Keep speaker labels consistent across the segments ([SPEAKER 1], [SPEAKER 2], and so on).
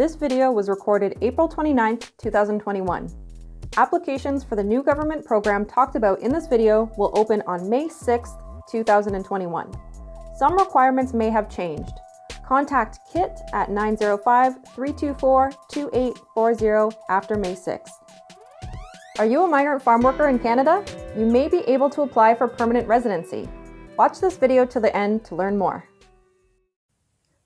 [SPEAKER 1] This video was recorded April 29, 2021. Applications for the new government program talked about in this video will open on May 6, 2021. Some requirements may have changed. Contact KIT at 905-324-2840 after May 6th. Are you a migrant farm worker in Canada? You may be able to apply for permanent residency. Watch this video to the end to learn more.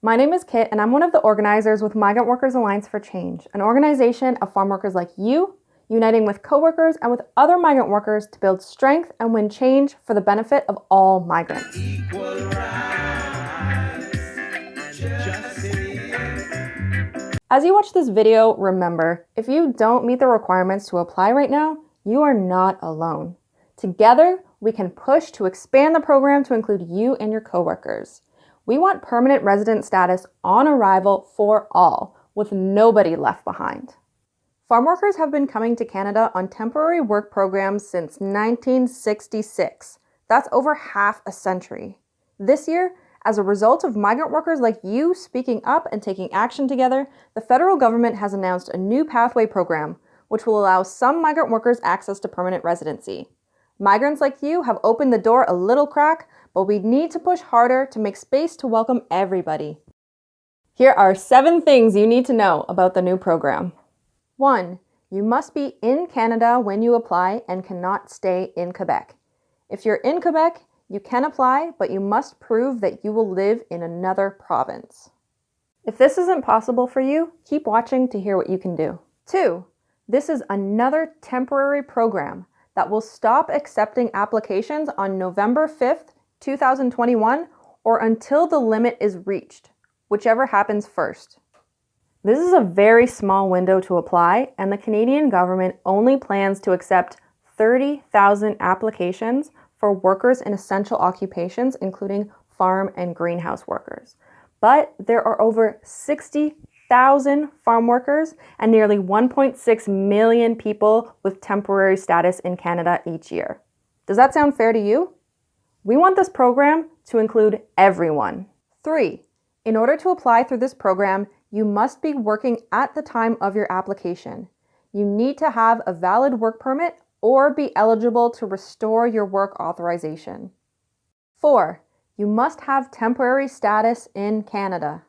[SPEAKER 1] My name is Kit, and I'm one of the organizers with Migrant Workers Alliance for Change, an organization of farm workers like you, uniting with coworkers and with other migrant workers to build strength and win change for the benefit of all migrants. As you watch this video, remember, if you don't meet the requirements to apply right now, you are not alone. Together, we can push to expand the program to include you and your coworkers. We want permanent resident status on arrival for all, with nobody left behind. Farm workers have been coming to Canada on temporary work programs since 1966. That's over half a century. This year, as a result of migrant workers like you speaking up and taking action together, the federal government has announced a new pathway program, which will allow some migrant workers access to permanent residency. Migrants like you have opened the door a little crack, but we need to push harder to make space to welcome everybody. Here are 7 things you need to know about the new program. 1. You must be in Canada when you apply and cannot stay in Quebec. If you're in Quebec, you can apply, but you must prove that you will live in another province. If this isn't possible for you, keep watching to hear what you can do. 2. This is another temporary program that will stop accepting applications on November 5th, 2021, or until the limit is reached, whichever happens first. This is a very small window to apply, and the Canadian government only plans to accept 30,000 applications for workers in essential occupations, including farm and greenhouse workers. But there are over 60,000 farm workers and nearly 1.6 million people with temporary status in Canada each year. Does that sound fair to you? We want this program to include everyone. 3. In order to apply through this program, you must be working at the time of your application. You need to have a valid work permit or be eligible to restore your work authorization. 4. You must have temporary status in Canada.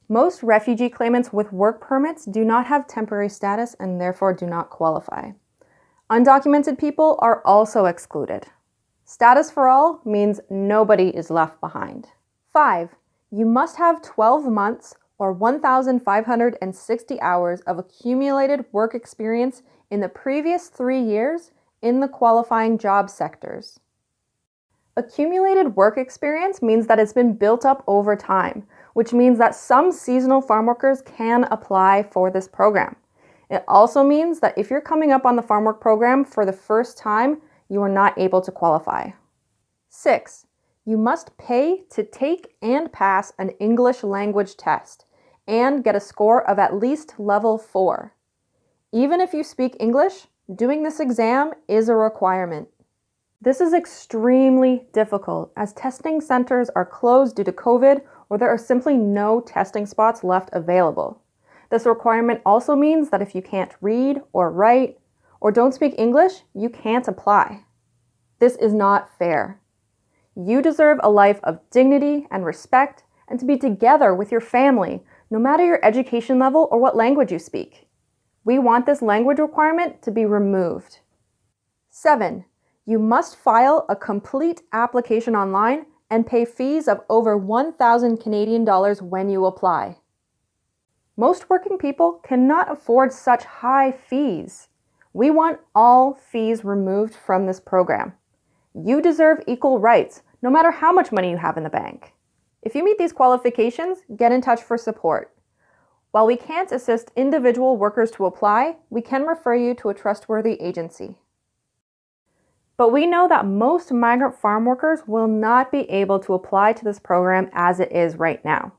[SPEAKER 1] Most refugee claimants with work permits do not have temporary status and therefore do not qualify. Undocumented people are also excluded. Status for all means nobody is left behind. 5. You must have 12 months or 1,560 hours of accumulated work experience in the previous 3 years in the qualifying job sectors. Accumulated work experience means that it's been built up over time, which means that some seasonal farm workers can apply for this program. It also means that if you're coming up on the farm work program for the first time, you are not able to qualify. 6. You must pay to take and pass an English language test and get a score of at least level 4. Even if you speak English, doing this exam is a requirement. This is extremely difficult as testing centers are closed due to COVID or there are simply no testing spots left available. This requirement also means that if you can't read or write or don't speak English, you can't apply. This is not fair. You deserve a life of dignity and respect and to be together with your family, no matter your education level or what language you speak. We want this language requirement to be removed. 7. You must file a complete application online and pay fees of over 1,000 Canadian dollars when you apply. Most working people cannot afford such high fees. We want all fees removed from this program. You deserve equal rights, no matter how much money you have in the bank. If you meet these qualifications, get in touch for support. While we can't assist individual workers to apply, we can refer you to a trustworthy agency. But we know that most migrant farm workers will not be able to apply to this program as it is right now.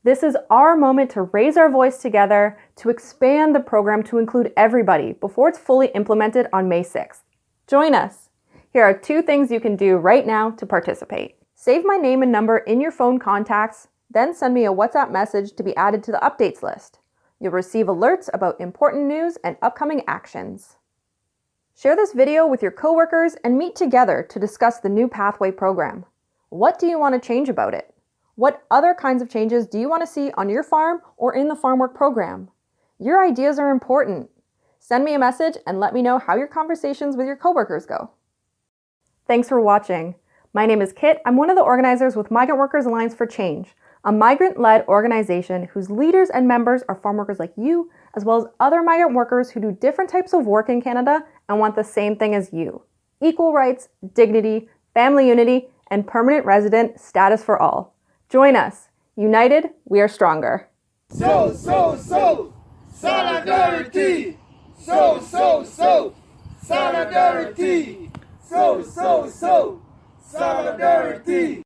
[SPEAKER 1] This is our moment to raise our voice together to expand the program to include everybody before it's fully implemented on May 6th. Join us. Here are 2 things you can do right now to participate. Save my name and number in your phone contacts, then send me a WhatsApp message to be added to the updates list. You'll receive alerts about important news and upcoming actions. Share this video with your coworkers and meet together to discuss the new Pathway program. What do you want to change about it? What other kinds of changes do you want to see on your farm or in the farm work program? Your ideas are important. Send me a message and let me know how your conversations with your coworkers go. Thanks for watching. My name is Kit. I'm one of the organizers with Migrant Workers Alliance for Change, a migrant-led organization whose leaders and members are farm workers like you, as well as other migrant workers who do different types of work in Canada and want the same thing as you: equal rights, dignity, family unity, and permanent resident status for all. Join us. United, we are stronger.
[SPEAKER 2] Solidarity! Solidarity! Solidarity!